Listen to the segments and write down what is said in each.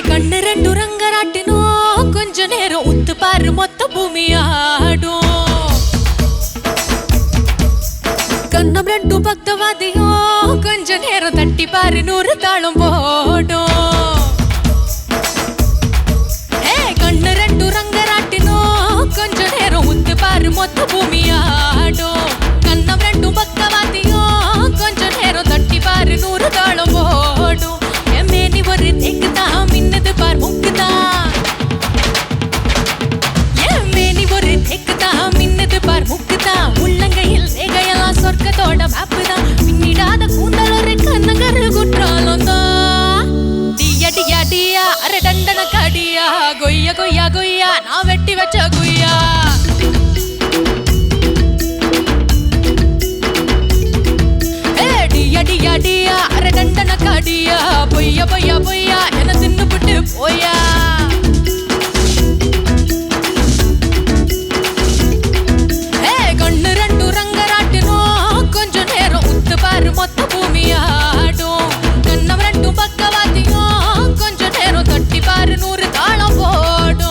கண்ணு ரெண்டு ரங்கராட்டினோம் கொஞ்ச நேரம் உத்து பாரு மொத்த பூமியாடும் கண்ணம் ரெண்டு பக்தவாதியோ கொஞ்ச நேரம் தட்டி பாரு 100 தாளம் போடும் கண்ணு ரெண்டு ரங்கராட்டினோம் கொஞ்ச நேரம் உத்து பாரு மொத்த பூமியாடும் கண்ணம் ரெண்டு பக்தவாதியோ கொஞ்ச நேரம் தட்டி பாரு 100 தாளம் போடும் மேனி ஒரு தேக்குதான் மின்னது பார் முக்குதான் மேனி ஒரு தேக்குதான் மின்னது பார் முக்குதான் உள்ளங்கையில் ரேகையெல்லாம் சொர்க்கத்தோட மேப்பு தான் பின்னிடாத கூந்தல் ஒரு கண்ணங்கரு குற்றாலம் தான் டியா டியா டியா அரை டண்டன கடியா கொய்யா கொய்யா கொய்யா நான் வெட்டி வச்ச குய்யா டியா டியா டியா அரை டண்டன கடியா பொய்யா பொய்யா பொய்யா என்ன தின்னுபிட்டு போயா கண்ணு ரெண்டு ரங்கராட்டினோம் கொஞ்ச நேரம் உத்து பாரு மொத்த பூமியாடும் கண்ணம் ரெண்டு பக்கவாத்தியும் கொஞ்ச நேரம் தட்டி பாரு 100 தாளம் போடும்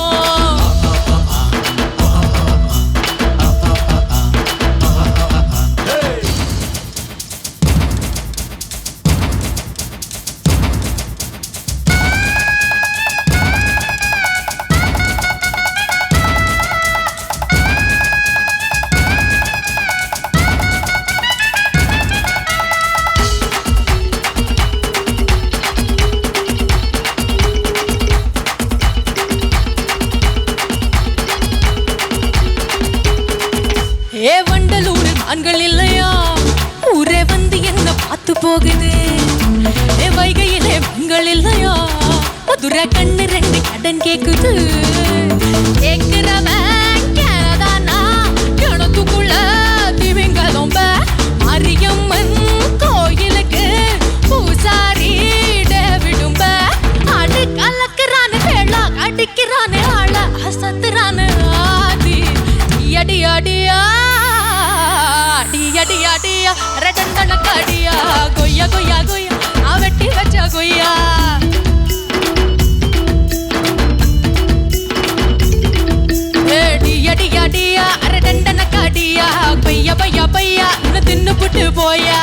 வண்டலூர் ஆண்கள் இல்லையா ஊரே வந்து என்ன பார்த்து போகுது வைகையிலே பெண்கள் இல்லையா மதுரை கண்ணு ரெண்டு கடன் கேக்குது கேக்குறவன் கேதானா கிணத்துக்குள்ள திமிங்கலம்ப மாரியம்மன் கோயிலுக்கு பூசாரி விடும்ப அடு கலக்குறானு வேளா அடிக்கிறானு ஆள அசத்துறானு ஆதி அடி அடியா அடியா அடியா ரெண்டன கடியா கொய்யா கொய்யா கொய்யா நான் வெட்டி வச்ச கொய்யா டியா டியா டியா ரெண்டன கடியா பையா பையா பையா இன்னும் தின்னு புட்டு போயா